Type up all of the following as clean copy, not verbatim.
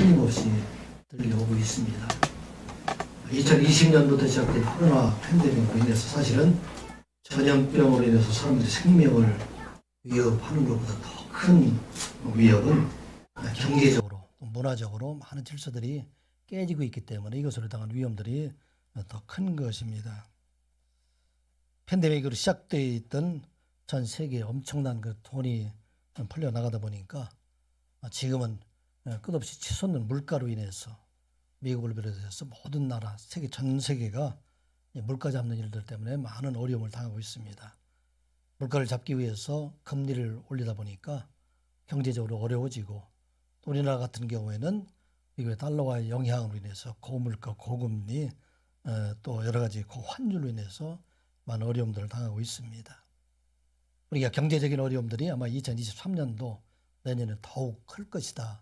끊임없이 들려오고 있습니다. 2020년부터 시작된 코로나 팬데믹으로 인해서 사실은 전염병으로 인해서 사람들의 생명을 위협하는 것보다 더 큰 위협은 경제적으로, 문화적으로 많은 질서들이 깨지고 있기 때문에 이것으로 당한 위험들이 더 큰 것입니다. 팬데믹으로 시작되어 있던 전 세계에 엄청난 그 돈이 풀려나가다 보니까 지금은 끝없이 치솟는 물가로 인해서 미국을 비롯해서 모든 나라, 전 세계가 물가 잡는 일들 때문에 많은 어려움을 당하고 있습니다. 물가를 잡기 위해서 금리를 올리다 보니까 경제적으로 어려워지고, 또 우리나라 같은 경우에는 미국의 달러와의 영향으로 인해서 고물가, 고금리, 또 여러 가지 고환율로 인해서 많은 어려움들을 당하고 있습니다. 우리가 경제적인 어려움들이 아마 2023년도 내년에 더욱 클 것이다,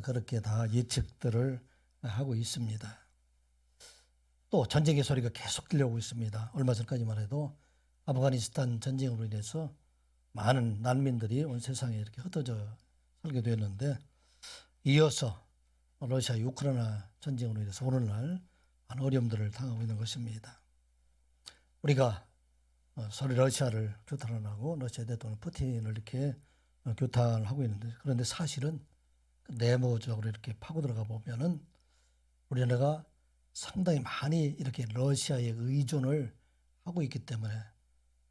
그렇게 다 예측들을 하고 있습니다. 또 전쟁의 소리가 계속 들려오고 있습니다. 얼마 전까지만 해도 아프가니스탄 전쟁으로 인해서 많은 난민들이 온 세상에 이렇게 흩어져 살게 되었는데, 이어서 러시아 우크라이나 전쟁으로 인해서 오늘날 많은 어려움들을 당하고 있는 것입니다. 우리가 서로 러시아를 규탄하고 러시아 대통령 푸틴을 이렇게 규탄하고 있는데, 그런데 사실은 내부적으로 이렇게 파고 들어가 보면은 우리나라가 상당히 많이 이렇게 러시아에 의존을 하고 있기 때문에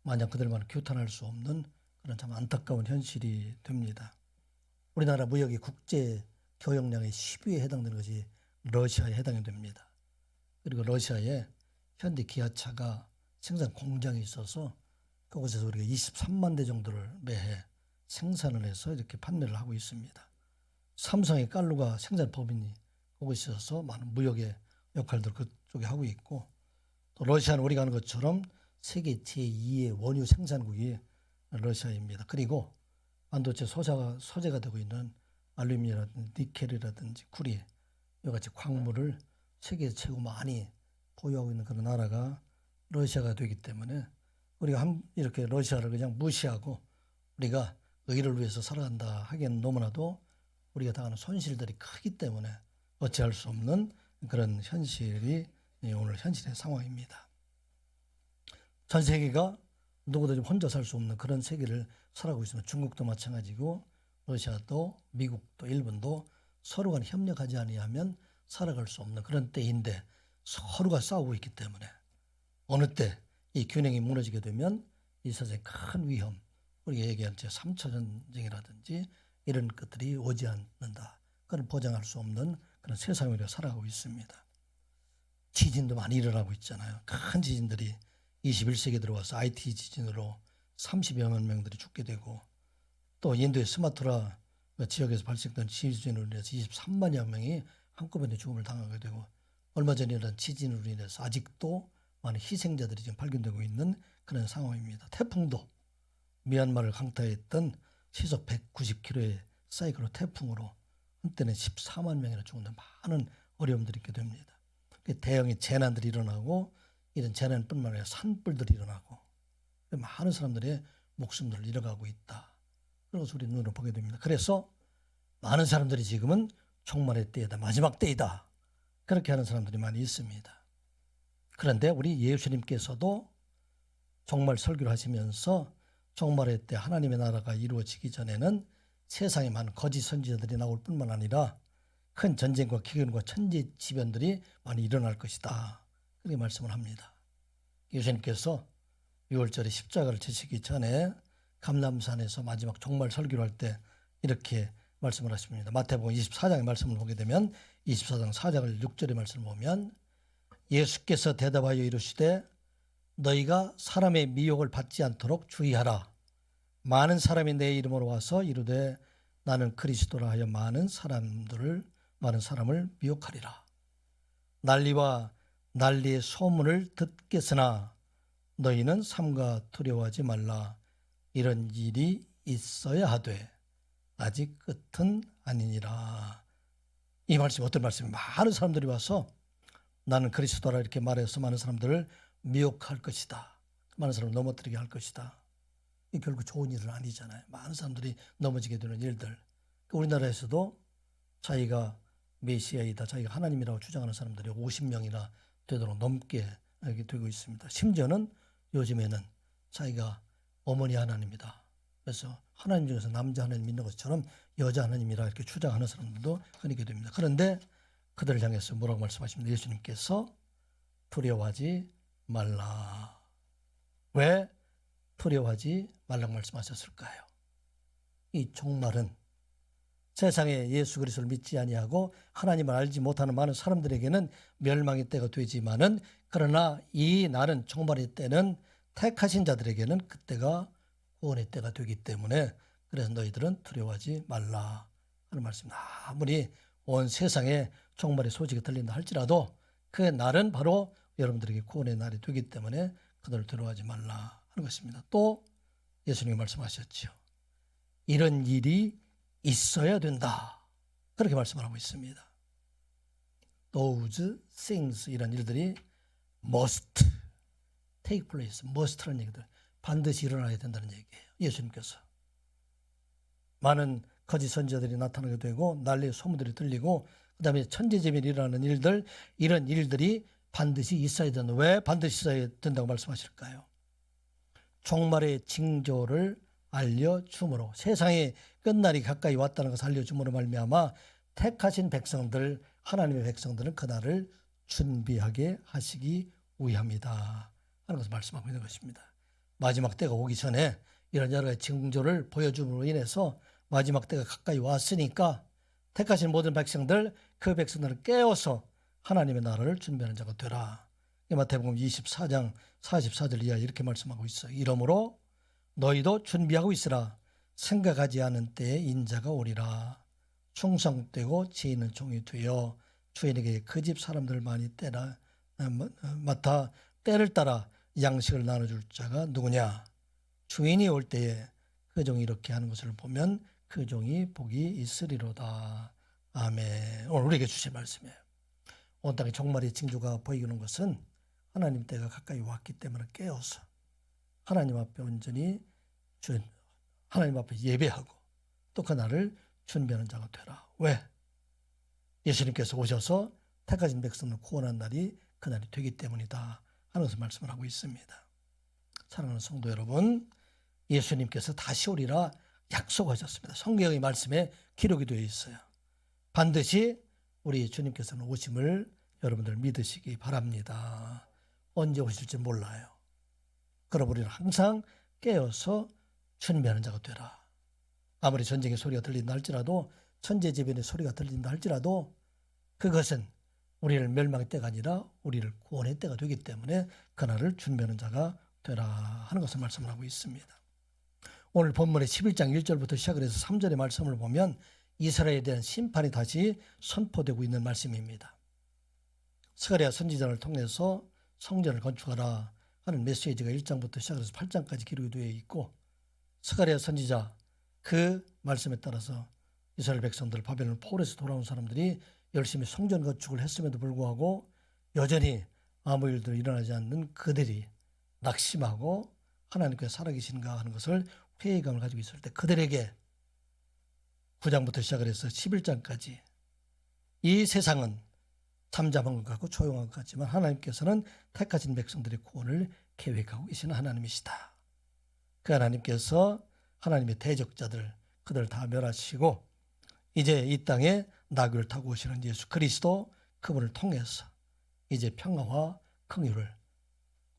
만약 그들만 규탄할 수 없는 그런 참 안타까운 현실이 됩니다. 우리나라 무역의 국제 교역량의 10위에 해당되는 것이 러시아에 해당이 됩니다. 그리고 러시아에 현대 기아차가 생산 공장이 있어서 그곳에서 우리가 23만 대 정도를 매해 생산을 해서 이렇게 판매를 하고 있습니다. 삼성의 깔루가 생산 법인이 그곳에 있어서 많은 무역의 역할들을 그쪽에 하고 있고, 또 러시아는 우리가 아는 것처럼 세계 제2의 원유 생산국이 러시아입니다. 그리고 반도체 소재가 되고 있는 알루미늄이라든지 니켈이라든지 구리, 이와 같이 광물을 세계에서 최고 많이 보유하고 있는 그런 나라가 러시아가 되기 때문에 우리가 이렇게 러시아를 그냥 무시하고 우리가 의를 위해서 살아간다 하기에는 너무나도 우리가 당하는 손실들이 크기 때문에 어찌할 수 없는 그런 현실이 오늘 현실의 상황입니다. 전 세계가 누구도 좀 혼자 살 수 없는 그런 세계를 살아가고 있습니다. 중국도 마찬가지고, 러시아도, 미국도, 일본도 서로 간 협력하지 아니하면 살아갈 수 없는 그런 때인데, 서로가 싸우고 있기 때문에 어느 때 이 균형이 무너지게 되면 이 세상에 큰 위험, 우리가 얘기한 제3차 전쟁이라든지 이런 것들이 오지 않는다, 그걸 보장할 수 없는 그런 세상에 우리가 살아가고 있습니다. 지진도 많이 일어나고 있잖아요. 큰 지진들이 21세기에 들어와서 IT 지진으로 30여만 명들이 죽게 되고, 또 인도의 스마트라 지역에서 발생된 지진으로 인해서 23만여 명이 한꺼번에 죽음을 당하게 되고, 얼마 전에 일어난 지진으로 인해서 아직도 많은 희생자들이 지금 발견되고 있는 그런 상황입니다. 태풍도 미얀마를 강타했던 시속 190km의 사이클론 태풍으로 한때는 14만 명이나 죽는 많은 어려움들이 있게 됩니다. 대형의 재난들이 일어나고, 이런 재난뿐만 아니라 산불들이 일어나고 많은 사람들의 목숨들을 잃어가고 있다, 그런 것을 우리 눈으로 보게 됩니다. 그래서 많은 사람들이 지금은 종말의 때이다, 마지막 때이다, 그렇게 하는 사람들이 많이 있습니다. 그런데 우리 예수님께서도 종말 설교를 하시면서 종말의 때 하나님의 나라가 이루어지기 전에는 세상에 많은 거짓 선지자들이 나올 뿐만 아니라 큰 전쟁과 기근과 천재지변들이 많이 일어날 것이다, 그렇게 말씀을 합니다. 예수님께서 6월절에 십자가를 지시기 전에 감람산에서 마지막 종말 설교를 할 때 이렇게 말씀을 하십니다. 마태복음 24장의 말씀을 보게 되면 24장 4장을 6절의 말씀을 보면, 예수께서 대답하여 이르시되 너희가 사람의 미혹을 받지 않도록 주의하라. 많은 사람이 내 이름으로 와서 이르되 나는 그리스도라 하여 많은 사람을 미혹하리라. 난리와 난리의 소문을 듣겠으나 너희는 삼가 두려워하지 말라. 이런 일이 있어야 하되 아직 끝은 아니니라. 이 말씀이 어떤 말씀이에요? 많은 사람들이 와서 나는 그리스도라 이렇게 말해서 많은 사람들을 미혹할 것이다, 많은 사람을 넘어뜨리게 할 것이다. 이 결국 좋은 일은 아니잖아요. 많은 사람들이 넘어지게 되는 일들. 우리나라에서도 자기가 메시아이다, 자기가 하나님이라고 주장하는 사람들이 50명이나 되도록 넘게 이렇게 되고 있습니다. 심지어는 요즘에는 자기가 어머니 하나님이다, 그래서 하나님 중에서 남자 하나님 믿는 것처럼 여자 하나님이라 이렇게 주장하는 사람들도 흔하게 됩니다. 그런데 그들을 향해서 뭐라고 말씀하십니까? 예수님께서 두려워하지 말라. 왜 두려워하지 말라고 말씀하셨을까요? 이 종말은 세상에 예수 그리스도를 믿지 아니하고 하나님을 알지 못하는 많은 사람들에게는 멸망의 때가 되지만은, 그러나 이 날은, 종말의 때는 택하신 자들에게는 그때가 구원의 때가 되기 때문에, 그래서 너희들은 두려워하지 말라 하는 말씀입니다. 아무리 온 세상에 종말의 소식이 들린다 할지라도 그 날은 바로 여러분들에게 구원의 날이 되기 때문에 그들을 두려워하지 말라 하는 것입니다. 또 예수님이 말씀하셨죠. 이런 일이 있어야 된다, 그렇게 말씀을 하고 있습니다. Those things, 이런 일들이 must take place, must라는 얘기들, 반드시 일어나야 된다는 얘기예요. 예수님께서. 많은 거짓 선지자들이 나타나게 되고 난리의 소문들이 들리고 그 다음에 천재지변이 일어나는 일들, 이런 일들이 반드시 있어야 된다. 왜 반드시 있어야 된다고 말씀하실까요? 종말의 징조를 알려줌으로, 세상의 끝날이 가까이 왔다는 것을 알려줌으로 말미암아 택하신 백성들, 하나님의 백성들은 그날을 준비하게 하시기 위함이다 하는 것을 말씀하고 있는 것입니다. 마지막 때가 오기 전에 이런 여러 가지 징조를 보여줌으로 인해서 마지막 때가 가까이 왔으니까 택하신 모든 백성들, 그 백성들을 깨워서 하나님의 나라를 준비하는 자가 되라. 마태복음 24장 44절 이하 이렇게 말씀하고 있어요. 이러므로 너희도 준비하고 있으라. 생각하지 않은 때에 인자가 오리라. 충성되고 지혜 있는 종이 되어 주인에게 그 집 사람들 많이 맡아 때를 따라 양식을 나눠줄 자가 누구냐? 주인이 올 때에 그 종이 이렇게 하는 것을 보면 그 종이 복이 있으리로다. 아멘. 오늘 우리에게 주신 말씀이에요. 온 땅에 종말의 징조가 보이는 것은 하나님 때가 가까이 왔기 때문에 깨어서 하나님 앞에 온전히 하나님 앞에 예배하고 또 그날을 준비하는 자가 되라. 왜? 예수님께서 오셔서 택하신 백성을 구원한 날이 그날이 되기 때문이다 하는 것을 말씀을 하고 있습니다. 사랑하는 성도 여러분, 예수님께서 다시 오리라 약속하셨습니다. 성경의 말씀에 기록이 되어 있어요. 반드시 우리 주님께서는 오심을 여러분들 믿으시기 바랍니다. 언제 오실지 몰라요. 그러나 우리는 항상 깨어서 준비하는 자가 되라. 아무리 전쟁의 소리가 들린다 할지라도, 천재지변의 소리가 들린다 할지라도 그것은 우리를 멸망의 때가 아니라 우리를 구원의 때가 되기 때문에 그날을 준비하는 자가 되라 하는 것을 말씀을 하고 있습니다. 오늘 본문의 11장 1절부터 시작을 해서 3절의 말씀을 보면 이스라엘에 대한 심판이 다시 선포되고 있는 말씀입니다. 스가랴 선지자를 통해서 성전을 건축하라 하는 메시지가 1장부터 시작해서 8장까지 기록이 되어 있고, 스가랴 선지자 그 말씀에 따라서 이스라엘 백성들, 바벨론 포로에서 돌아온 사람들이 열심히 성전 건축을 했음에도 불구하고 여전히 아무 일도 일어나지 않는 그들이 낙심하고 하나님께서 살아계신가 하는 것을 회의감을 가지고 있을 때, 그들에게 9장부터 시작을 해서 11장까지 이 세상은 잠잠한 것 같고 조용한 것 같지만 하나님께서는 택하신 백성들의 구원을 계획하고 계시는 하나님이시다. 그 하나님께서 하나님의 대적자들, 그들을 다 멸하시고 이제 이 땅에 나귀를 타고 오시는 예수 그리스도, 그분을 통해서 이제 평화와 긍휼을,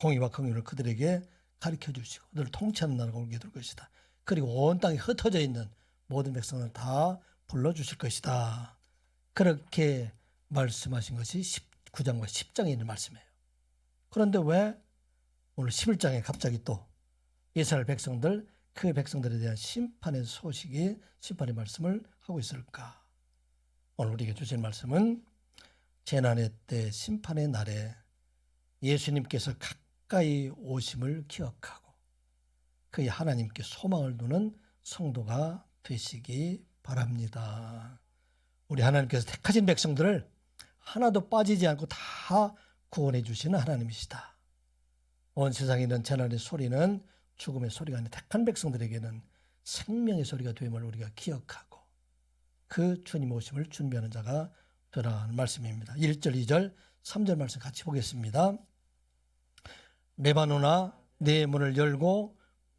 공의와 긍휼을 그들에게 가르쳐 주시고 그들을 통치하는 나라가 오게 될 것이다. 그리고 온 땅에 흩어져 있는 모든 백성을 다 불러주실 것이다. 그렇게 말씀하신 것이 9장과 10장에 있는 말씀이에요. 그런데 왜 오늘 11장에 갑자기 또 이스라엘 백성들, 그 백성들에 대한 심판의 소식이, 심판의 말씀을 하고 있을까? 오늘 우리에게 주신 말씀은 재난의 때, 심판의 날에 예수님께서 가까이 오심을 기억하고 그의 하나님께 소망을 두는 성도가 되시기 바랍니다. 우리 하나님께서 택하신 백성들을 하나도 빠지지 않고 다 구원해 주시는 하나님이시다. 온 세상에 있는 재난의 소리는 죽음의 소리가 아닌 택한 백성들에게는 생명의 소리가 됨을 우리가 기억하고 그 주님 오심을 준비하는 자가 되라는 말씀입니다. 1절, 2절, 3절 말씀 같이 보겠습니다. 레바논아 내 문을 열고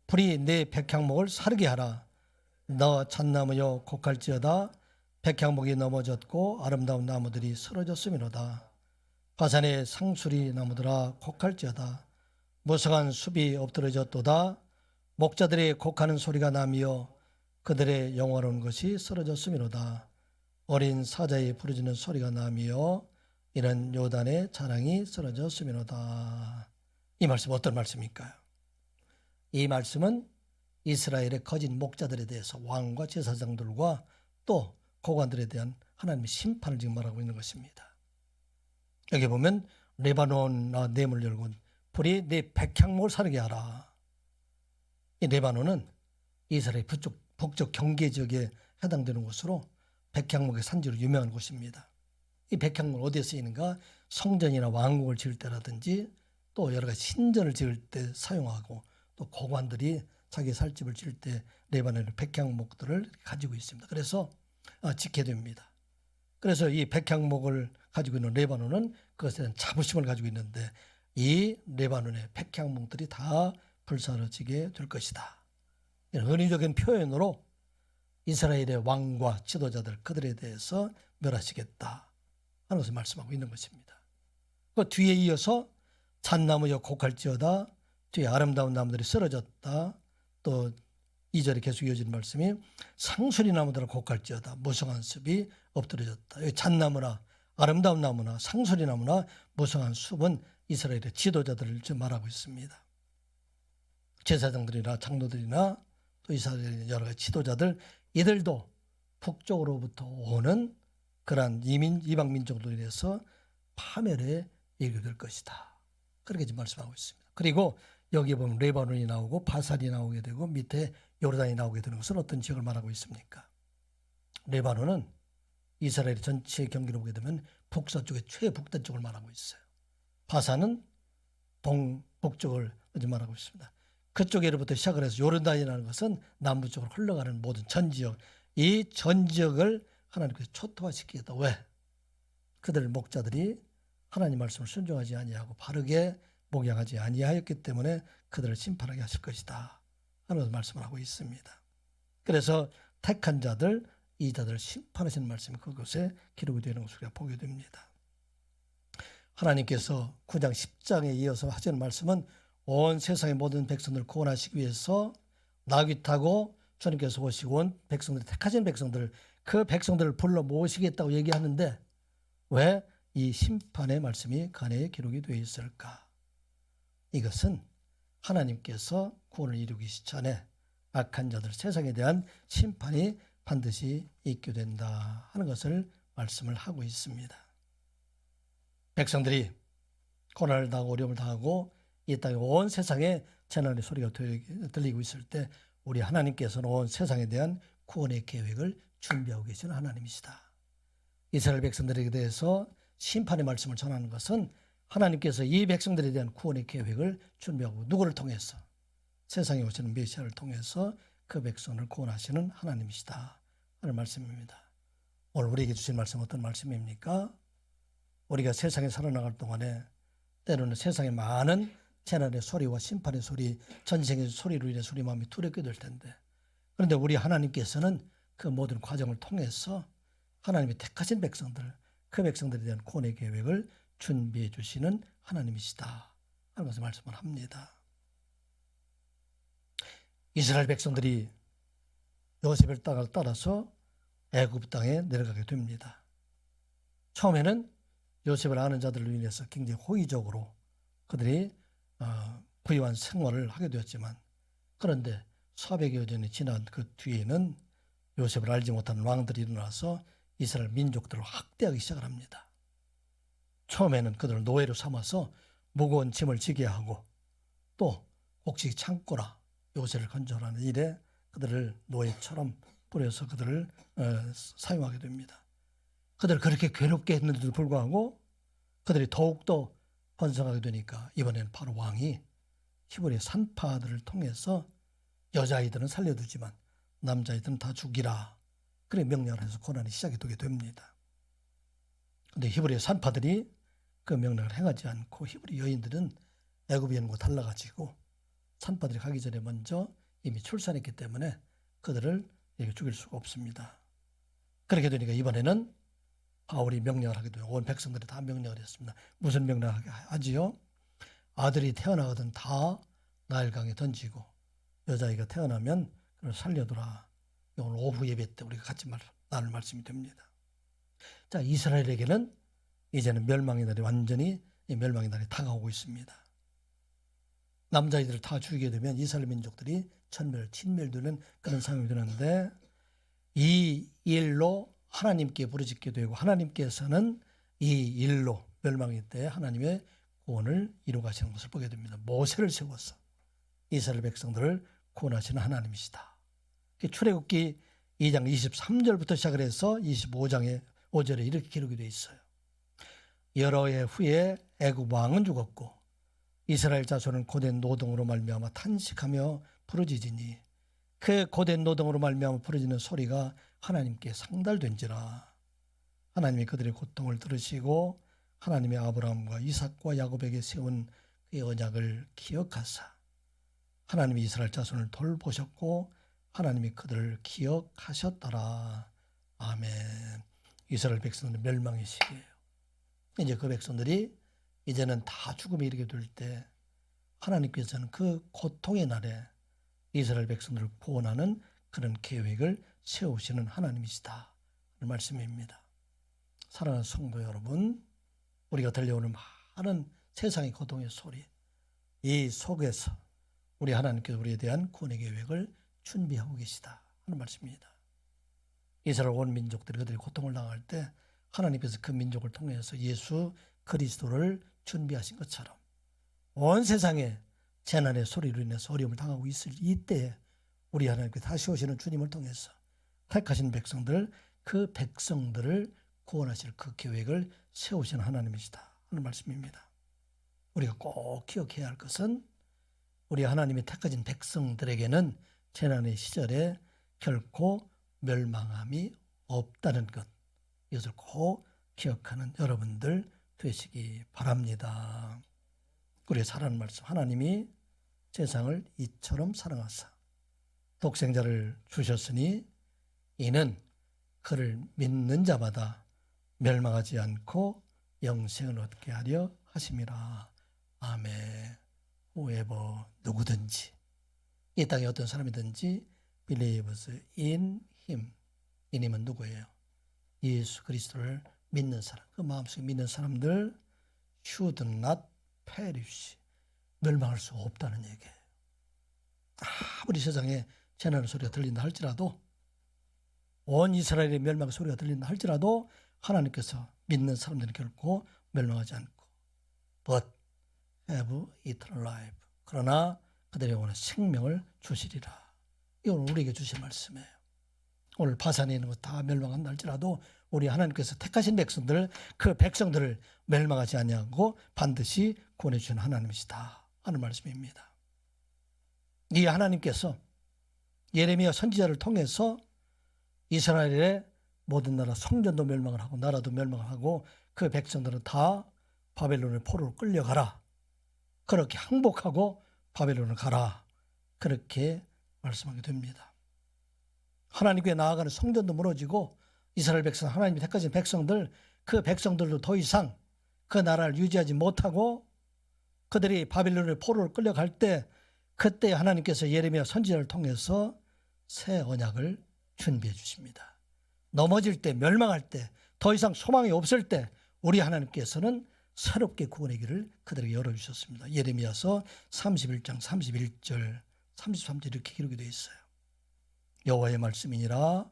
불이 내 백향목을 사르게 하라. 너 잣나무여 곡할지어다. 백향목이 넘어졌고 아름다운 나무들이 쓰러졌음이로다. 바산의 상수리 나무들아 곡할지어다. 무성한 숲이 엎드러졌도다. 목자들의 곡하는 소리가 나며 그들의 영화로운 것이 쓰러졌음이로다. 어린 사자의 부르짖는 소리가 나며 이런 요단의 자랑이 쓰러졌음이로다. 이 말씀 어떤 말씀일까요? 이 말씀은 이스라엘의 거짓 목자들에 대해서 왕과 제사장들과 또 고관들에 대한 하나님의 심판을 지금 말하고 있는 것입니다. 여기 보면 레바논 내 문을 열고 불이 내 백향목을 사르게 하라. 이 레바논은 이스라엘 북쪽 경계 지역에 해당되는 곳으로 백향목의 산지로 유명한 곳입니다. 이 백향목은 어디에 쓰이는가? 성전이나 왕궁을 지을 때라든지 또 여러 가지 신전을 지을 때 사용하고 또 고관들이 자기 살집을 지을 때 레바논의 백향목들을 가지고 있습니다. 그래서 지켜야 됩니다. 그래서 이 백향목을 가지고 있는 레바논은 그것에 대한 자부심을 가지고 있는데 이 레바논의 백향목들이 다 불사르지게 될 것이다. 이런 은유적인 표현으로 이스라엘의 왕과 지도자들 그들에 대해서 멸하시겠다 하는 것을 말씀하고 있는 것입니다. 그 뒤에 이어서 잣나무여 곡할지어다. 뒤에 아름다운 나무들이 쓰러졌다. 또 2절에 계속 이어지는 말씀이 상수리 나무들은 곡할지어다. 무성한 숲이 엎드러졌다. 여기 잣나무나 아름다운 나무나 상수리 나무나 무성한 숲은 이스라엘의 지도자들을 지금 말하고 있습니다. 제사장들이나 장로들이나 또 이스라엘의 여러 가지 지도자들 이들도 북쪽으로부터 오는 그러한 이방 민족들로 인해서 파멸에 이르게 될 것이다. 그렇게 지금 말씀하고 있습니다. 그리고 여기 보면 레바논이 나오고 바산이 나오게 되고 밑에 요르단이 나오게 되는 것은 어떤 지역을 말하고 있습니까? 레바논은 이스라엘 전체 경기로 보게 되면 북서쪽의 최북단 쪽을 말하고 있어요. 바산은 동북쪽을 말하고 있습니다. 그쪽으로부터 시작을 해서 요르단이라는 것은 남부 쪽으로 흘러가는 모든 전 지역, 이 전 지역을 하나님께서 초토화시키겠다. 왜? 그들 목자들이 하나님 말씀을 순종하지 아니하고 바르게 목양하지 아니하였기 때문에 그들을 심판하게 하실 것이다 하는 것을 말씀을 하고 있습니다. 그래서 택한 자들, 이 자들을 심판하시는 말씀이 그곳에 기록이 되는 것을 우리가 보게 됩니다. 하나님께서 9장 10장에 이어서 하시는 말씀은 온 세상의 모든 백성들을 구원하시기 위해서 나귀 타고 주님께서 오시고 온 백성들, 택하신 백성들, 그 백성들을 불러 모으시겠다고 얘기하는데 왜 이 심판의 말씀이 그 안에 기록이 되어 있을까? 이것은 하나님께서 구원을 이루기 전에 악한 자들, 세상에 대한 심판이 반드시 있게 된다 하는 것을 말씀을 하고 있습니다. 백성들이 고난을 당하고 어려움을 당하고 이 땅에 온 세상에 재난의 소리가 들리고 있을 때 우리 하나님께서는 온 세상에 대한 구원의 계획을 준비하고 계시는 하나님이시다. 이스라엘 백성들에게 대해서 심판의 말씀을 전하는 것은 하나님께서 이 백성들에 대한 구원의 계획을 준비하고 누구를 통해서? 세상에 오시는 메시아를 통해서 그 백성을 구원하시는 하나님이시다 하는 말씀입니다. 오늘 우리에게 주신 말씀은 어떤 말씀입니까? 우리가 세상에 살아나갈 동안에 때로는 세상에 많은 재난의 소리와 심판의 소리, 전쟁의 소리로 인해서 우리 마음이 두렵게 될 텐데 그런데 우리 하나님께서는 그 모든 과정을 통해서 하나님이 택하신 백성들, 그 백성들에 대한 구원의 계획을 준비해 주시는 하나님이시다 하는 것을 말씀을 합니다. 이스라엘 백성들이 요셉의 땅을 따라서 애굽 땅에 내려가게 됩니다. 처음에는 요셉을 아는 자들로 인해서 굉장히 호의적으로 그들이 부유한 생활을 하게 되었지만 그런데 400여 년이 지난 그 뒤에는 요셉을 알지 못하는 왕들이 일어나서 이스라엘 민족들을 학대하기 시작을 합니다. 처음에는 그들을 노예로 삼아서 무거운 짐을 지게 하고 또 곡식 창고라 요새를 건져라는 일에 그들을 노예처럼 뿌려서 그들을 사용하게 됩니다. 그들을 그렇게 괴롭게 했는데도 불구하고 그들이 더욱더 번성하게 되니까 이번에는 바로 왕이 히브리 산파들을 통해서 여자아이들은 살려두지만 남자아이들은 다 죽이라 그래 명령을 해서 고난이 시작이 되게 됩니다. 근데 히브리 산파들이 그 명령을 행하지 않고 히브리 여인들은 애굽 여인과 달라가지고 산파들이 가기 전에 먼저 이미 출산했기 때문에 그들을 죽일 수가 없습니다. 그렇게 되니까 이번에는 바울이 명령을 하게 되고 온 백성들이 다 명령을 했습니다. 무슨 명령을 하지요? 아들이 태어나거든 다 나일강에 던지고 여자아이가 태어나면 그걸 살려두라. 오늘 오후 예배 때 우리가 같이 나눌 말씀이 됩니다. 자, 이스라엘에게는 이제는 멸망의 날이 완전히 멸망의 날이 다가오고 있습니다. 남자아이들을 다 죽이게 되면 이스라엘 민족들이 진멸되는 그런 상황이 되는데 이 일로 하나님께 부르짖게 되고 하나님께서는 이 일로 멸망의 때 하나님의 구원을 이루어 가시는 것을 보게 됩니다. 모세를 세워서 이스라엘 백성들을 구원하시는 하나님이시다. 출애굽기 2장 23절부터 시작을 해서 25장의 5절에 이렇게 기록이 되어 있어요. 여러 해 후에 애굽 왕은 죽었고 이스라엘 자손은 고된 노동으로 말미암아 탄식하며 부르짖으니 그 고된 노동으로 말미암아 부르짖는 소리가 하나님께 상달된지라. 하나님이 그들의 고통을 들으시고 하나님의 아브라함과 이삭과 야곱에게 세운 그의 언약을 기억하사 하나님이 이스라엘 자손을 돌보셨고 하나님이 그들을 기억하셨더라. 아멘. 이스라엘 백성들은 멸망의 시기예요. 이제 그 백성들이 이제는 다 죽음에 이르게 될 때 하나님께서는 그 고통의 날에 이스라엘 백성들을 구원하는 그런 계획을 세우시는 하나님이시다. 그 말씀입니다. 사랑하는 성도 여러분, 우리가 들려오는 많은 세상의 고통의 소리, 이 속에서 우리 하나님께서 우리에 대한 구원의 계획을 준비하고 계시다 하는 말씀입니다. 이스라엘 온 민족들이 그들이 고통을 당할 때 하나님께서 그 민족을 통해서 예수 그리스도를 준비하신 것처럼 온 세상에 재난의 소리로 인해서 어려움을 당하고 있을 이때에 우리 하나님께 다시 오시는 주님을 통해서 택하신 백성들, 그 백성들을 구원하실 그 계획을 세우시는 하나님이시다 하는 말씀입니다. 우리가 꼭 기억해야 할 것은 우리 하나님이 택하신 백성들에게는 재난의 시절에 결코 멸망함이 없다는 것, 이것을 꼭 기억하는 여러분들 되시기 바랍니다. 우리의 사랑하는 말씀, 하나님이 세상을 이처럼 사랑하사 독생자를 주셨으니 이는 그를 믿는 자마다 멸망하지 않고 영생을 얻게 하려 하심이라. 아멘. whoever, 누구든지 이 땅에 어떤 사람이든지 believes in him, 이님은 누구예요? 예수 그리스도를 믿는 사람, 그 마음속에 믿는 사람들 should not perish, 멸망할 수 없다는 얘기예요. 아무리 세상에 재난의 소리가 들린다 할지라도, 온 이스라엘의 멸망의 소리가 들린다 할지라도 하나님께서 믿는 사람들은 결코 멸망하지 않고 but have eternal life, 그러나 그들의 영혼의 생명을 주시리라. 이건 우리에게 주신 말씀이에요. 오늘 바산에 있는 것 다 멸망한다 할지라도 우리 하나님께서 택하신 백성들, 그 백성들을 멸망하지 아니하고 반드시 구원해 주시는 하나님이시다 하는 말씀입니다. 이 하나님께서 예레미야 선지자를 통해서 이스라엘의 모든 나라 성전도 멸망을 하고 나라도 멸망을 하고 그 백성들은 다 바벨론의 포로로 끌려가라, 그렇게 항복하고 바벨론을 가라, 그렇게 말씀하게 됩니다. 하나님께 나아가는 성전도 무너지고 이스라엘 백성, 하나님이 택하신 백성들, 그 백성들도 더 이상 그 나라를 유지하지 못하고 그들이 바벨론의 포로를 끌려갈 때, 그때 하나님께서 예레미야 선지자를 통해서 새 언약을 준비해 주십니다. 넘어질 때, 멸망할 때, 더 이상 소망이 없을 때 우리 하나님께서는 새롭게 구원의 길을 그들에게 열어주셨습니다. 예레미야서 31장 31절 33절 이렇게 기록이 되어 있어요. 여호와의 말씀이니라,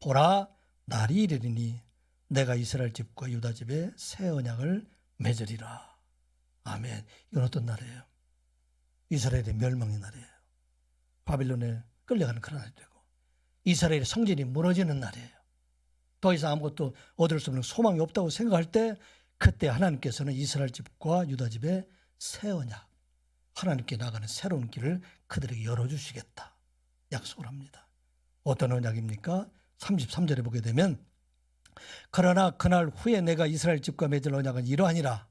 보라 날이 이르리니 내가 이스라엘 집과 유다 집에 새 언약을 맺으리라. 아멘. 이건 어떤 날이에요? 이스라엘의 멸망의 날이에요. 바빌론에 끌려가는 그런 날이 되고 이스라엘의 성전이 무너지는 날이에요. 더 이상 아무것도 얻을 수 없는 소망이 없다고 생각할 때, 그때 하나님께서는 이스라엘 집과 유다 집에 새 언약, 하나님께 나가는 새로운 길을 그들에게 열어주시겠다 약속을 합니다. 어떤 언약입니까? 33절에 보게 되면 그러나 그날 후에 내가 이스라엘 집과 맺을 언약은 이러하니라.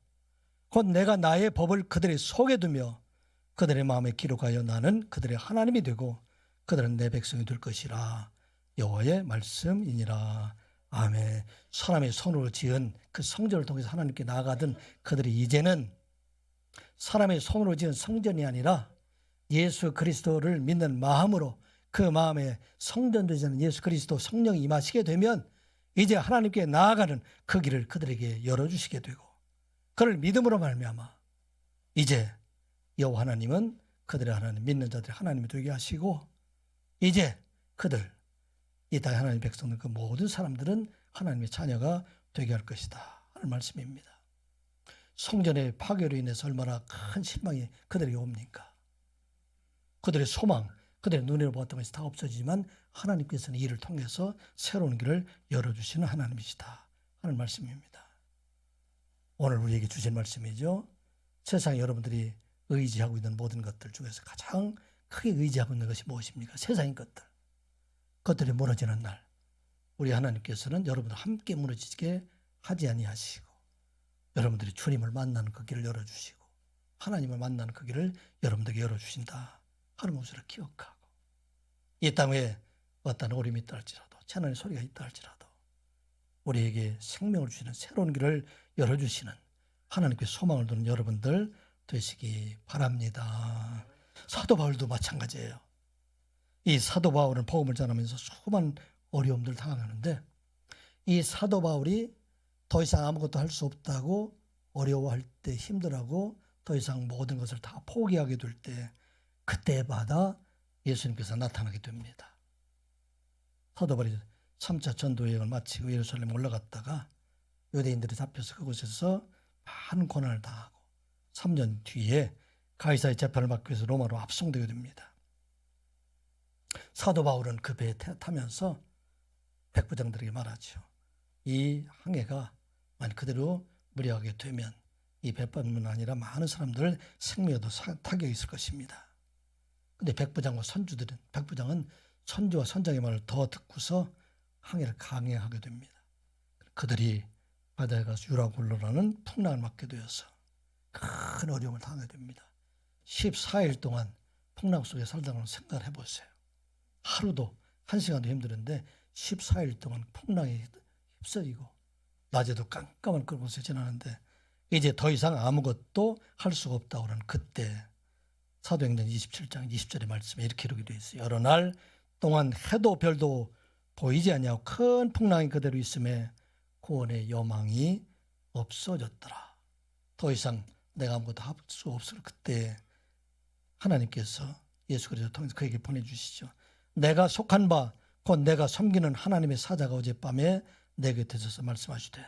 곧 내가 나의 법을 그들의 속에 두며 그들의 마음에 기록하여 나는 그들의 하나님이 되고 그들은 내 백성이 될 것이라. 여호와의 말씀이니라. 아멘. 사람의 손으로 지은 그 성전을 통해서 하나님께 나아가던 그들이 이제는 사람의 손으로 지은 성전이 아니라 예수 그리스도를 믿는 마음으로 그 마음에 성전되지 예수 그리스도 성령이 임하시게 되면 이제 하나님께 나아가는 그 길을 그들에게 열어주시게 되고 그를 믿음으로 말미암아 이제 여호와 하나님은 그들의 하나님, 믿는 자들의 하나님이 되게 하시고 이제 그들, 이 땅의 하나님의 백성들, 그 모든 사람들은 하나님의 자녀가 되게 할 것이다 하는 말씀입니다. 성전의 파괴로 인해서 얼마나 큰 실망이 그들에게 옵니까? 그들의 소망, 그들의 눈으로 보았던 것이 다 없어지지만 하나님께서는 이를 통해서 새로운 길을 열어주시는 하나님이시다 하는 말씀입니다. 오늘 우리에게 주신 말씀이죠. 세상에 여러분들이 의지하고 있는 모든 것들 중에서 가장 크게 의지하고 있는 것이 무엇입니까? 세상의 것들. 그것들이 무너지는 날 우리 하나님께서는 여러분들 함께 무너지게 하지 아니하시고 여러분들이 주님을 만나는 그 길을 열어주시고 하나님을 만나는 그 길을 여러분들에게 열어주신다 하는 것을 기억하고 이 땅에 어떤 어려움이 있다 할지라도 재난의 소리가 있다 할지라도 우리에게 생명을 주시는 새로운 길을 열어주시는 하나님께 소망을 두는 여러분들 되시기 바랍니다. 사도 바울도 마찬가지예요. 이 사도 바울은 복음을 전하면서 수많은 어려움들을 당하는데 이 사도 바울이 더 이상 아무것도 할 수 없다고 어려워할 때 힘들어하고 더 이상 모든 것을 다 포기하게 될 때 그때마다 예수님께서 나타나게 됩니다. 사도 바울이 3차 전도 여행을 마치고 예루살렘 올라갔다가 유대인들이 잡혀서 그곳에서 많은 고난을 당하고 3년 뒤에 가이사의 재판을 받기 위해서 로마로 압송되게 됩니다. 사도 바울은 그 배에 타면서 백부장들에게 말하죠. 이 항해가 만약 그대로 무리하게 되면 이 배뿐만 아니라 많은 사람들 생명에도 타격이 있을 것입니다. 근데 백부장은 선주와 선장의 말을 더 듣고서 항해를 강행하게 됩니다. 그들이 바다에 가서 유라굴로라는 풍랑을 맞게 되어서 큰 어려움을 당하게 됩니다. 14일 동안 풍랑 속에 살다가 생각을 해보세요. 하루도 한 시간도 힘들었는데 14일 동안 풍랑에 휩쓸리고 낮에도 깜깜한 그곳에 지나는데 이제 더 이상 아무것도 할 수가 없다고 하는 그때 사도행전 27장 20절의 말씀에 이렇게 기록이 되어 있어요. 여러 날 동안 해도 별도 보이지 않냐고 큰 풍랑이 그대로 있음에 구원의 여망이 없어졌더라. 더 이상 내가 아무것도 할 수 없을 그때 하나님께서 예수 그리스도 통해서 그에게 보내주시죠. 내가 속한 바 곧 내가 섬기는 하나님의 사자가 어젯밤에 내 곁에 서서 말씀하시되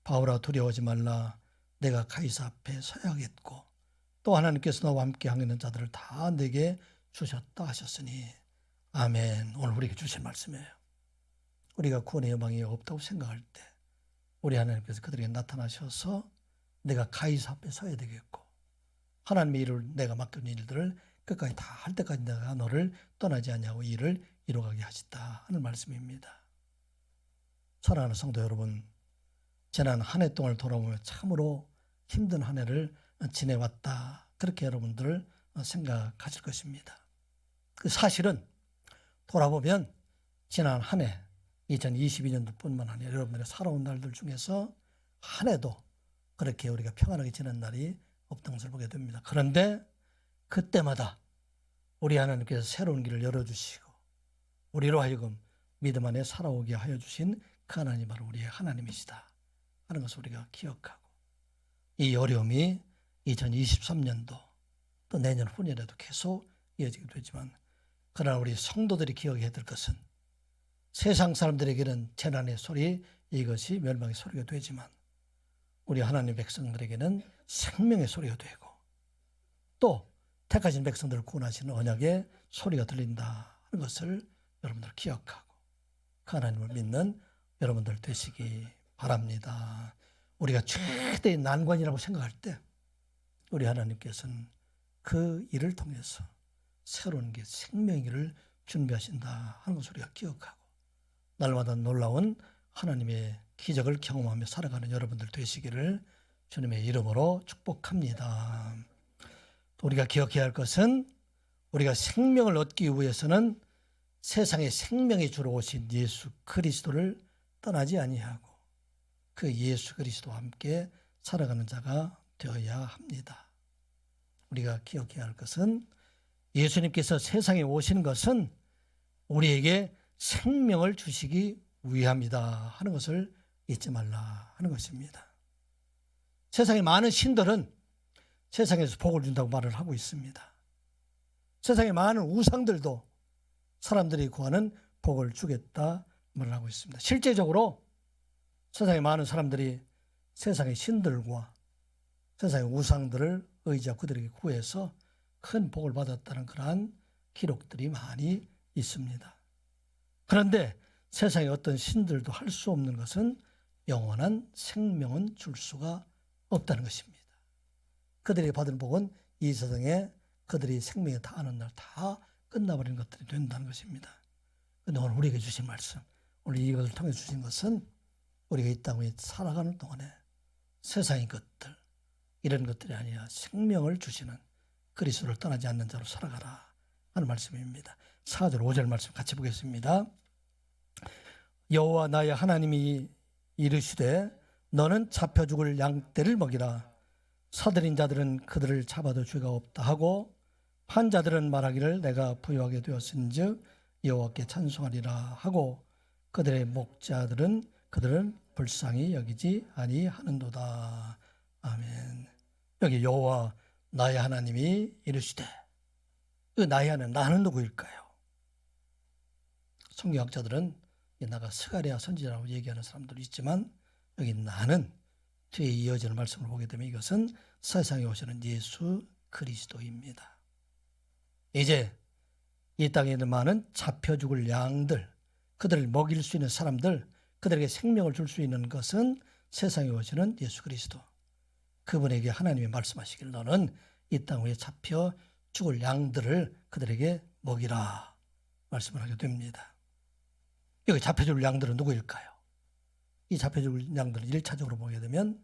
바울아 두려워하지 말라. 내가 가이사 앞에 서야겠고 또 하나님께서 너와 함께 항해하는 자들을 다 내게 주셨다 하셨으니 아멘. 오늘 우리에게 주신 말씀이에요. 우리가 구원의 여망이 없다고 생각할 때 우리 하나님께서 그들에게 나타나셔서 내가 가이사 앞에 서야 되겠고 하나님의 일을 내가 맡긴 일들을 끝까지 다 할 때까지 내가 너를 떠나지 않냐고 이 일을 이루어가게 하시다 하는 말씀입니다. 사랑하는 성도 여러분, 지난 한 해 동안을 돌아보면 참으로 힘든 한 해를 지내왔다. 그렇게 여러분들 생각하실 것입니다. 사실은 돌아보면 지난 한 해 2022년도뿐만 아니라 여러분들의 살아온 날들 중에서 한 해도 그렇게 우리가 평안하게 지낸 날이 없던 것을 보게 됩니다. 그런데 그때마다 우리 하나님께서 새로운 길을 열어주시고 우리로 하여금 믿음 안에 살아오게 하여 주신 그 하나님이 바로 우리의 하나님이시다 하는 것을 우리가 기억하고 이 어려움이 2023년도 또 내년 후년에도 계속 이어지게 되지만 그러나 우리 성도들이 기억해야 될 것은 세상 사람들에게는 재난의 소리 이것이 멸망의 소리가 되지만 우리 하나님 백성들에게는 생명의 소리가 되고 또 택하신 백성들을 구원하시는 언약의 소리가 들린다 하는 것을 여러분들 기억하고 그 하나님을 믿는 여러분들 되시기 바랍니다. 우리가 최대의 난관이라고 생각할 때 우리 하나님께서는 그 일을 통해서 새로운 게 생명의 길을 준비하신다 하는 것을 우리가 기억하고 날마다 놀라운 하나님의 기적을 경험하며 살아가는 여러분들 되시기를 주님의 이름으로 축복합니다. 우리가 기억해야 할 것은 우리가 생명을 얻기 위해서는 세상에 생명이 주로 오신 예수 그리스도를 떠나지 아니하고 그 예수 그리스도와 함께 살아가는 자가 되어야 합니다. 우리가 기억해야 할 것은 예수님께서 세상에 오신 것은 우리에게 생명을 주시기 위함이다 하는 것을 잊지 말라 하는 것입니다. 세상의 많은 신들은 세상에서 복을 준다고 말을 하고 있습니다. 세상의 많은 우상들도 사람들이 구하는 복을 주겠다 말을 하고 있습니다. 실제적으로 세상의 많은 사람들이 세상의 신들과 세상의 우상들을 의지하고 그들에게 구해서 큰 복을 받았다는 그러한 기록들이 많이 있습니다. 그런데 세상의 어떤 신들도 할 수 없는 것은 영원한 생명은 줄 수가 없다는 것입니다. 그들이 받은 복은 이 세상에 그들이 생명이 다하는 날 다 끝나버리는 것들이 된다는 것입니다. 그런데 오늘 우리에게 주신 말씀, 오늘 이것을 통해 주신 것은 우리가 이 땅에 살아가는 동안에 세상의 것들, 이런 것들이 아니라 생명을 주시는 그리스도를 떠나지 않는 자로 살아가라 하는 말씀입니다. 4절 5절 말씀 같이 보겠습니다. 여호와 나의 하나님이 이르시되 너는 잡혀 죽을 양떼를 먹이라. 사들인 자들은 그들을 잡아도 죄가 없다 하고 판자들은 말하기를 내가 부유하게 되었은즉 여호와께 찬송하리라 하고 그들의 목자들은 그들은 불쌍히 여기지 아니하는도다. 아멘. 여기 여호와 나의 하나님이 이르시되, 그 나의 하나님, 나는 누구일까요? 성경학자들은 나가 스가랴 선지자라고 얘기하는 사람들이 있지만 여기 나는 뒤에 이어지는 말씀을 보게 되면 이것은 세상에 오시는 예수 그리스도입니다. 이제 이 땅에 있는 많은 잡혀 죽을 양들, 그들을 먹일 수 있는 사람들, 그들에게 생명을 줄 수 있는 것은 세상에 오시는 예수 그리스도. 그분에게 하나님이 말씀하시길 너는 이 땅 위에 잡혀 죽을 양들을 그들에게 먹이라 말씀을 하게 됩니다. 여기 잡혀 죽을 양들은 누구일까요? 이 잡혀 죽을 양들은 1차적으로 보게 되면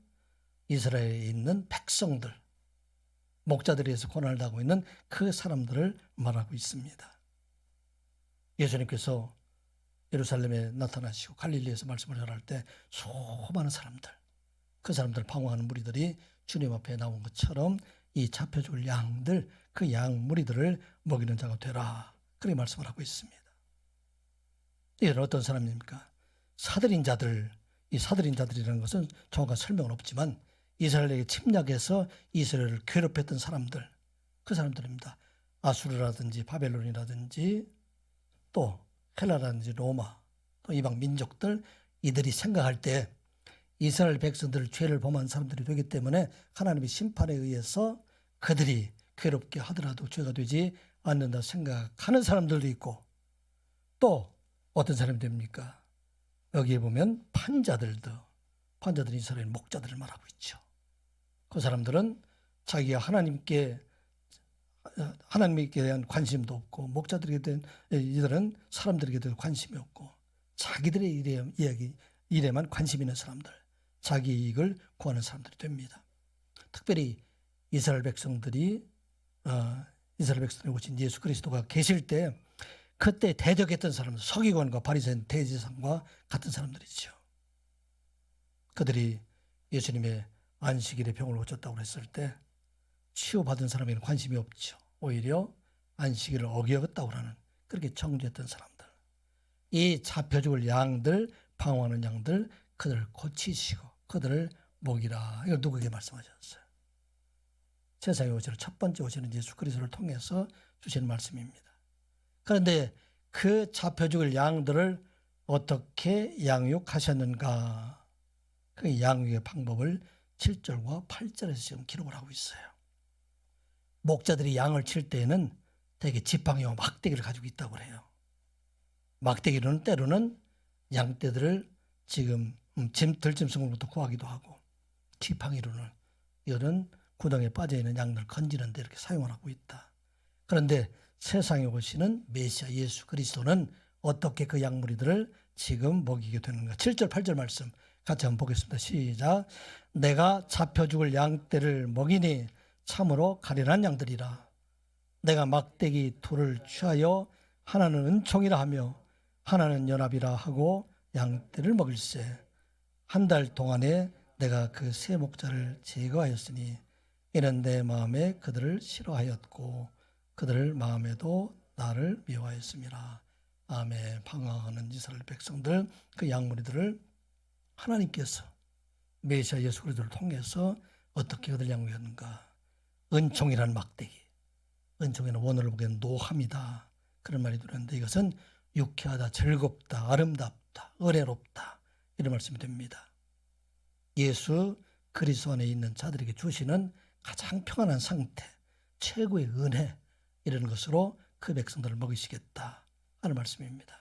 이스라엘에 있는 백성들, 목자들에서 고난을 당하고 있는 그 사람들을 말하고 있습니다. 예수님께서 예루살렘에 나타나시고 갈릴리에서 말씀을 전할 때 수많은 사람들, 그 사람들 방황하는 무리들이 주님 앞에 나온 것처럼 이 잡혀 죽을 양들, 그 양 무리들을 먹이는 자가 되라, 그렇게 말씀을 하고 있습니다. 이들은 어떤 사람입니까? 사들인 자들. 이 사들인 자들이라는 것은 정확한 설명은 없지만 이스라엘에게 침략해서 이스라엘을 괴롭혔던 사람들, 그 사람들입니다. 아수르라든지 바벨론이라든지 또 헬라라든지 로마, 또 이방 민족들, 이들이 생각할 때 이스라엘 백성들 죄를 범한 사람들이 되기 때문에 하나님의 심판에 의해서 그들이 괴롭게 하더라도 죄가 되지 않는다 생각하는 사람들도 있고, 또 어떤 사람이 됩니까? 여기에 보면 판자들이 이스라엘 목자들을 말하고 있죠. 그 사람들은 자기가 하나님께 대한 관심도 없고, 목자들에게 대한 이들은 사람들에게 대한 관심이 없고, 자기들의 일에만 관심 있는 사람들, 자기 이익을 구하는 사람들이 됩니다. 특별히 이스라엘 백성들이 오신 예수 그리스도가 계실 때 그때 대적했던 사람들, 서기관과 바리새인 대제사장과 같은 사람들이죠. 그들이 예수님의 안식일에 병을 고쳤다고 했을 때 치유받은 사람에게는 관심이 없죠. 오히려 안식일을 어겼다고 하는, 그렇게 정죄했던 사람들, 이 잡혀 죽을 양들, 방황하는 양들, 그들을 고치시고 그들을 먹이라, 이걸 누구에게 말씀하셨어요? 세상에 오시는 첫 번째 오시는 예수 그리스도를 통해서 주시는 말씀입니다. 그런데 그 잡혀 죽을 양들을 어떻게 양육하셨는가? 그 양육의 방법을 7절과 8절에서 지금 기록을 하고 있어요. 목자들이 양을 칠 때에는 대개 지팡이와 막대기를 가지고 있다고 해요. 막대기로는 때로는 양떼들을 지금 들짐승으로부터 구하기도 하고, 지팡이로는 이런 구덩이에 빠져있는 양들 건지는 데 이렇게 사용을 하고 있다. 그런데 세상에 오시는 메시아 예수 그리스도는 어떻게 그 양무리들을 지금 먹이게 되는가. 7절 8절 말씀 같이 한번 보겠습니다. 시작. 내가 잡혀 죽을 양떼를 먹이니 참으로 가련한 양들이라. 내가 막대기 둘을 취하여 하나는 은총이라 하며 하나는 연합이라 하고 양떼를 먹일세. 한 달 동안에 내가 그 세 목자를 제거하였으니 이는 내 마음에 그들을 싫어하였고 그들 마음에도 나를 미워하였음이라. 아멘. 방황하는 이스라엘 백성들, 그 양무리들을 하나님께서 메시아 예수 그리스도를 통해서 어떻게 그들 양육했는가. 은총이라는 막대기, 은총이라는 원어를 보기에는 노함이다, 그런 말이 들었는데 이것은 유쾌하다, 즐겁다, 아름답다, 은혜롭다, 이런 말씀이 됩니다. 예수 그리스도 안에 있는 자들에게 주시는 가장 평안한 상태, 최고의 은혜, 이런 것으로 그 백성들을 먹이시겠다 하는 말씀입니다.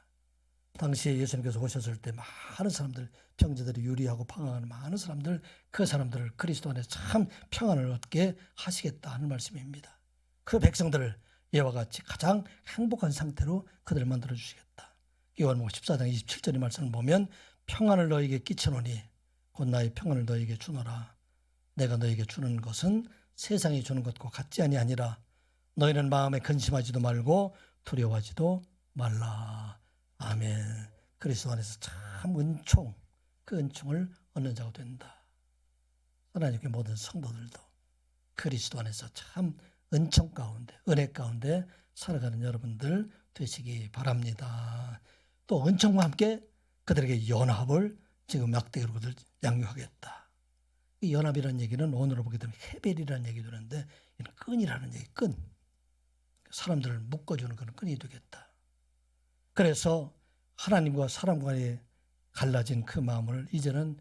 당시에 예수님께서 오셨을 때 많은 사람들, 병자들이 유리하고 방황하는 많은 사람들, 그 사람들을 그리스도 안에 참 평안을 얻게 하시겠다 하는 말씀입니다. 그 백성들을 이와 같이 가장 행복한 상태로 그들을 만들어 주시겠다. 요한복음 14장 27절의 말씀을 보면 평안을 너에게 끼치노니 곧 나의 평안을 너에게 주노라. 내가 너에게 주는 것은 세상이 주는 것과 같지 아니하니라. 너희는 마음에 근심하지도 말고 두려워하지도 말라. 아멘. 그리스도 안에서 참 은총, 그 은총을 얻는 자가 된다. 하나님의 모든 성도들도 그리스도 안에서 참 은총 가운데, 은혜 가운데 살아가는 여러분들 되시기 바랍니다. 또 은총과 함께 그들에게 연합을 지금 막대기로 그들 양육하겠다. 이 연합이라는 얘기는 오늘로 보게 되면 헤벨이라는 얘기 들었는데 이는 끈이라는 얘기, 끈. 사람들을 묶어주는 그런 끈이 되겠다. 그래서 하나님과 사람 간에 갈라진 그 마음을 이제는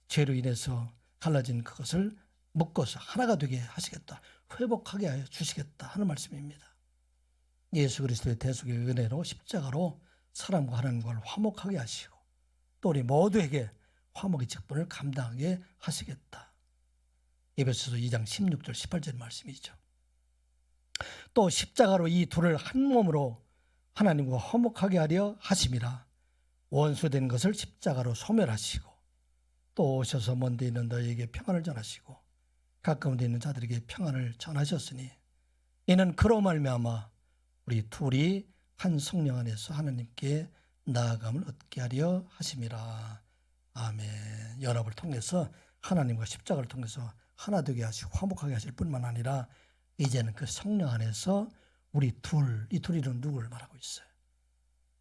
죄로 인해서 갈라진 그것을 묶어서 하나가 되게 하시겠다. 회복하게 하여 주시겠다 하는 말씀입니다. 예수 그리스도의 대속의 은혜로 십자가로 사람과 하나님과를 화목하게 하시고 또 우리 모두에게 화목의 직분을 감당하게 하시겠다. 에베소서 2장 16절 18절 말씀이죠. 또 십자가로 이 둘을 한 몸으로 하나님과 화목하게 하려 하심이라. 원수된 것을 십자가로 소멸하시고 또 오셔서 먼 데 있는 너희에게 평안을 전하시고 가까운 데 있는 자들에게 평안을 전하셨으니 이는 그로 말미암아 우리 둘이 한 성령 안에서 하나님께 나아감을 얻게 하려 하심이라. 아멘. 연합을 통해서 하나님과 십자가를 통해서 하나 되게 하시고 화목하게 하실 뿐만 아니라 이제는 그 성령 안에서 우리 둘, 이 둘이는 누구를 말하고 있어요?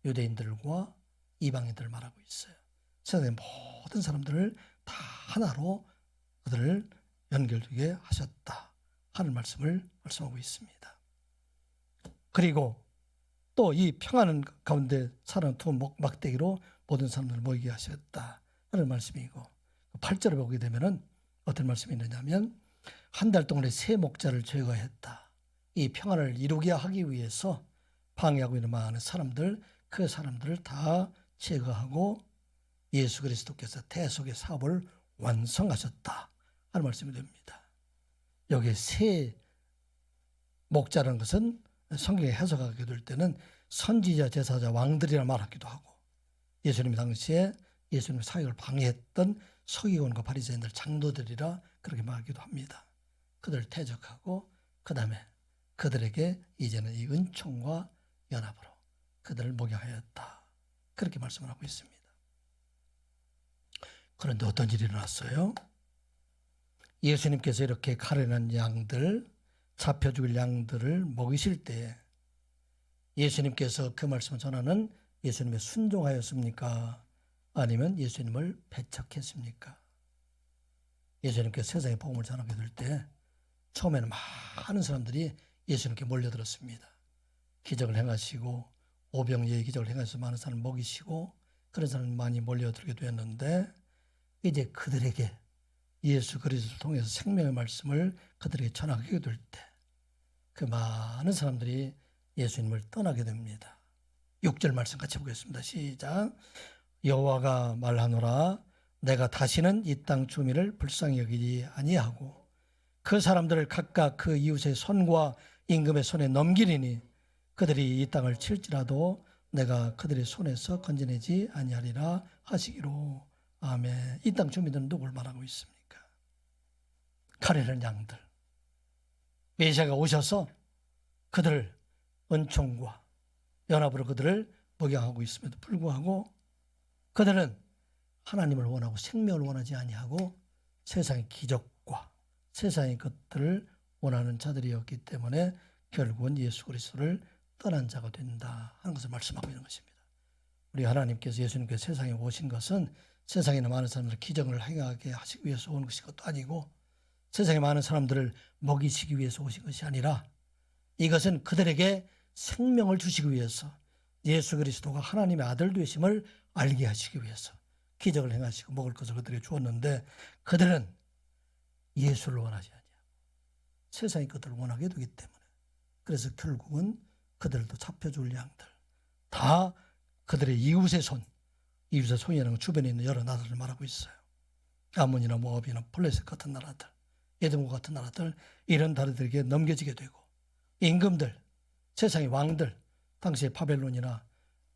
유대인들과 이방인들을 말하고 있어요. 세상의 모든 사람들을 다 하나로 그들을 연결되게 하셨다 하는 말씀을 말씀하고 있습니다. 그리고 또 이 평안한 가운데 사람 두 막대기로 모든 사람들을 모이게 하셨다 하는 말씀이고 8절을 보게 되면은 어떤 말씀이 있느냐면 한 달 동안에 세 목자를 제거했다. 이 평안을 이루게 하기 위해서 방해하고 있는 많은 사람들, 그 사람들을 다 제거하고 예수 그리스도께서 대속의 사업을 완성하셨다 하는 말씀이 됩니다. 여기에 세 목자라는 것은 성경에 해석하게 될 때는 선지자, 제사자, 왕들이라 말하기도 하고 예수님 당시에 예수님 사역을 방해했던 서기관과 바리새인들, 장로들이라 그렇게 말하기도 합니다. 그들을 대적하고 그 다음에 그들에게 이제는 이 은총과 연합으로 그들을 목양하였다. 그렇게 말씀을 하고 있습니다. 그런데 어떤 일이 일어났어요? 예수님께서 이렇게 가련한 양들, 잡혀 죽을 양들을 먹이실 때 예수님께서 그 말씀을 전하는 예수님의 순종하였습니까? 아니면 예수님을 배척했습니까? 예수님께서 세상에 복음을 전하게 될 때 처음에는 많은 사람들이 예수님께 몰려들었습니다. 기적을 행하시고 오병이의 기적을 행하셔서 많은 사람을 먹이시고 그런 사람이 많이 몰려들게 되었는데 이제 그들에게 예수 그리스도를 통해서 생명의 말씀을 그들에게 전하게 될 때 그 많은 사람들이 예수님을 떠나게 됩니다. 6절 말씀 같이 보겠습니다. 시작. 여호와가 말하노라 내가 다시는 이 땅 주민을 불쌍히 여기지 아니하고 그 사람들을 각각 그 이웃의 손과 임금의 손에 넘기리니 그들이 이 땅을 칠지라도 내가 그들의 손에서 건져내지 아니하리라 하시기로. 아멘. 이 땅 주민들은 누굴 말하고 있습니까? 가련한 양들. 메시아가 오셔서 그들을 은총과 연합으로 그들을 목양하고 있음에도 불구하고 그들은 하나님을 원하고 생명을 원하지 아니하고 세상의 기적과 세상의 것들을 원하는 자들이었기 때문에 결국은 예수 그리스도를 떠난 자가 된다 하는 것을 말씀하고 있는 것입니다. 우리 하나님께서 예수님께서 세상에 오신 것은 세상에 있는 많은 사람들을 기적을 행하게 하시기 위해서 온 것이 것도 아니고 세상에 많은 사람들을 먹이시기 위해서 오신 것이 아니라 이것은 그들에게 생명을 주시기 위해서 예수 그리스도가 하나님의 아들 되심을 알게 하시기 위해서 기적을 행하시고 먹을 것을 그들에게 주었는데 그들은 예수를 원하지 아니하고 세상의 것들을 원하게 되기 때문에 그래서 결국은 그들도 잡혀줄 양들 다 그들의 이웃의 손이라는 주변에 있는 여러 나라들을 말하고 있어요. 아몬이나 모압이나 블레셋 같은 나라들, 에돔과 같은 나라들 이런 나라들에게 넘겨지게 되고 임금들, 세상의 왕들, 당시의 바벨론이나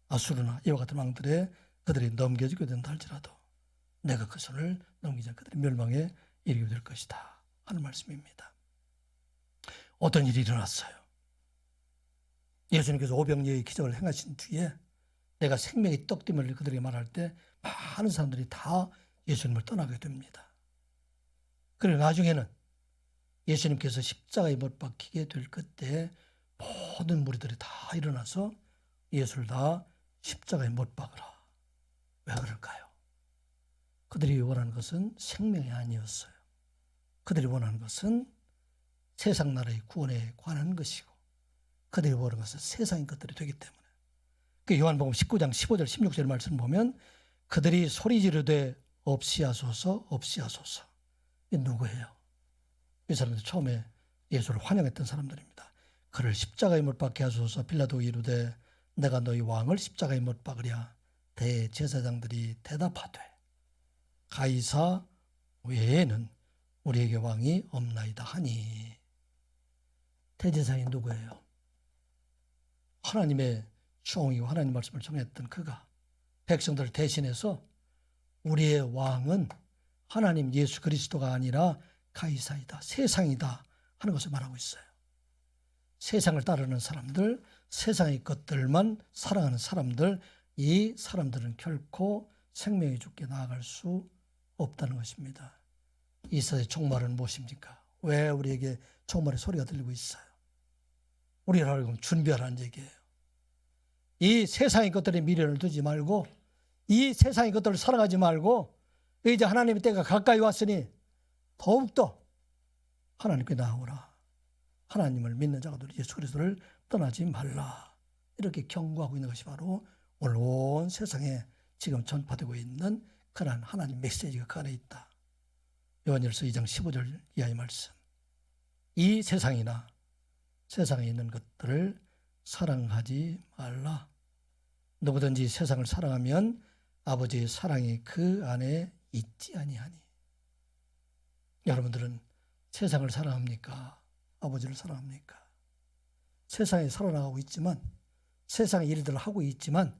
아수르나 이와 같은 왕들에 그들이 넘겨지게 된다 할지라도 내가 그 손을 넘기지 않고 그들이 멸망에 이르게 될 것이다 하는 말씀입니다. 어떤 일이 일어났어요? 예수님께서 오병이어의 기적을 행하신 뒤에 내가 생명의 떡됨을 그들에게 말할 때 많은 사람들이 다 예수님을 떠나게 됩니다. 그리고 나중에는 예수님께서 십자가에 못 박히게 될 그때 모든 무리들이 다 일어나서 예수를 다 십자가에 못 박으라. 왜 그럴까요? 그들이 원하는 것은 생명이 아니었어요. 그들이 원하는 것은 세상 나라의 구원에 관한 것이고 그들이 원하는 것은 세상의 것들이 되기 때문에 그 요한복음 19장 15절 16절 말씀 보면 그들이 소리 지르되 없이 하소서 없이 하소서. 이게 누구예요? 이 사람들 처음에 예수를 환영했던 사람들입니다. 그를 십자가에 못 박게 하소서. 빌라도 이르되 내가 너희 왕을 십자가에 못 박으랴. 대제사장들이 대답하되 가이사 외에는 우리에게 왕이 없나이다 하니. 대제사장이 누구예요? 하나님의 총이고 하나님 말씀을 정했던 그가 백성들을 대신해서 우리의 왕은 하나님 예수 그리스도가 아니라 가이사이다, 세상이다 하는 것을 말하고 있어요. 세상을 따르는 사람들, 세상의 것들만 사랑하는 사람들, 이 사람들은 결코 생명이 죽게 나아갈 수 없다는 것입니다. 이 세상의 종말은 무엇입니까? 왜 우리에게 종말의 소리가 들리고 있어요? 우리를 준비하라는 얘기예요. 이 세상의 것들의 미련을 두지 말고 이 세상의 것들을 사랑하지 말고 이제 하나님의 때가 가까이 왔으니 더욱더 하나님께 나오라. 하나님을 믿는 자가 되리 예수 그리스도를 떠나지 말라. 이렇게 경고하고 있는 것이 바로 오늘 온 세상에 지금 전파되고 있는 그러한 하나님 메시지가 그 안에 있다. 요한일서 2장 15절 이하의 말씀. 이 세상이나 세상에 있는 것들을 사랑하지 말라. 누구든지 세상을 사랑하면 아버지의 사랑이 그 안에 있지 아니하니. 여러분들은 세상을 사랑합니까? 아버지를 사랑합니까? 세상에 살아나가고 있지만 세상의 일들을 하고 있지만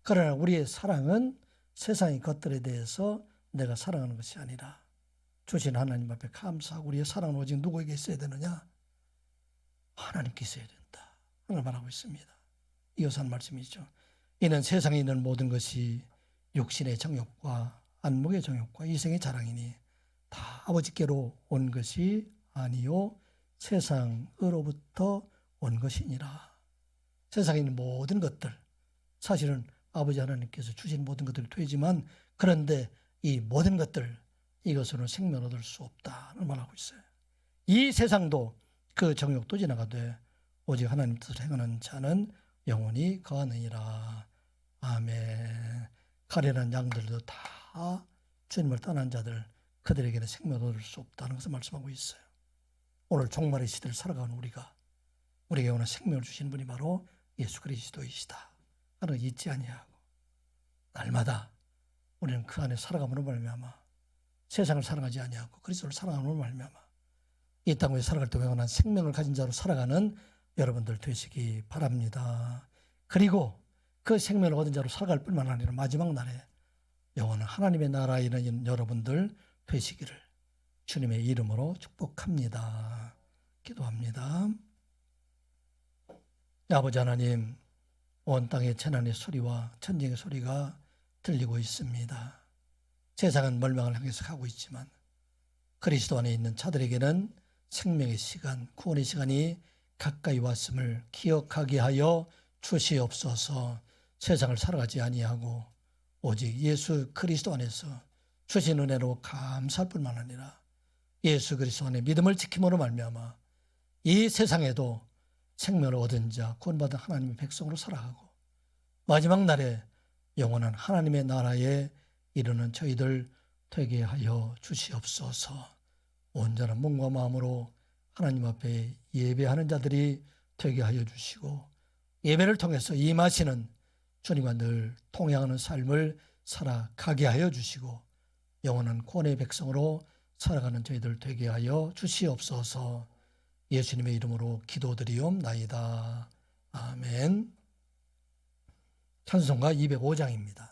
그러나 우리의 사랑은 세상의 것들에 대해서 내가 사랑하는 것이 아니라 주신 하나님 앞에 감사하고 우리의 사랑은 오직 누구에게 있어야 되느냐? 하나님께 있어야 된다. 하는 말하고 있습니다. 이어서 한 말씀이죠. 이는 세상에 있는 모든 것이 육신의 정욕과 안목의 정욕과 이생의 자랑이니 다 아버지께로 온 것이 아니요 세상으로부터 온 것이니라. 세상에 있는 모든 것들 사실은 아버지 하나님께서 주신 모든 것들이 되지만 그런데 이 모든 것들 이것으로는 생명을 얻을 수 없다는 말하고 있어요. 이 세상도 그 정욕도 지나가되 오직 하나님 뜻을 행하는 자는 영원히 거하느니라. 아멘. 가련한 양들도 다 주님을 떠난 자들 그들에게는 생명을 얻을 수 없다는 것을 말씀하고 있어요. 오늘 종말의 시대를 살아가는 우리에게 오늘 생명을 주신 분이 바로 예수 그리스도이시다 하는 걸 잊지 아니하고 날마다 우리는 그 안에 살아감으로 말미암아 세상을 사랑하지 아니하고 그리스도를 사랑함으로 말미암아 이 땅 위에 살아갈 때 영원한 생명을 가진 자로 살아가는 여러분들 되시기 바랍니다. 그리고 그 생명을 얻은 자로 살아갈 뿐만 아니라 마지막 날에 영원한 하나님의 나라에 있는 여러분들 되시기를 주님의 이름으로 축복합니다. 기도합니다. 아버지 하나님, 온 땅의 재난의 소리와 전쟁의 소리가 들리고 있습니다. 세상은 멸망을 향해서 가고 있지만 그리스도 안에 있는 자들에게는 생명의 시간, 구원의 시간이 가까이 왔음을 기억하게 하여 주시옵소서. 세상을 살아가지 아니하고 오직 예수 그리스도 안에서 주신 은혜로 감사할 뿐만 아니라 예수 그리스도 안에 믿음을 지킴으로 말미암아 이 세상에도 생명을 얻은 자, 구원받은 하나님의 백성으로 살아가고 마지막 날에 영원한 하나님의 나라에 이르는 저희들 되게 하여 주시옵소서. 온전한 몸과 마음으로 하나님 앞에 예배하는 자들이 되게 하여 주시고 예배를 통해서 임하시는 주님과 늘 통행하는 삶을 살아가게 하여 주시고 영원한 구원의 백성으로 살아가는 저희들 되게 하여 주시옵소서. 예수님의 이름으로 기도드리옵나이다. 아멘. 찬송가 205장입니다.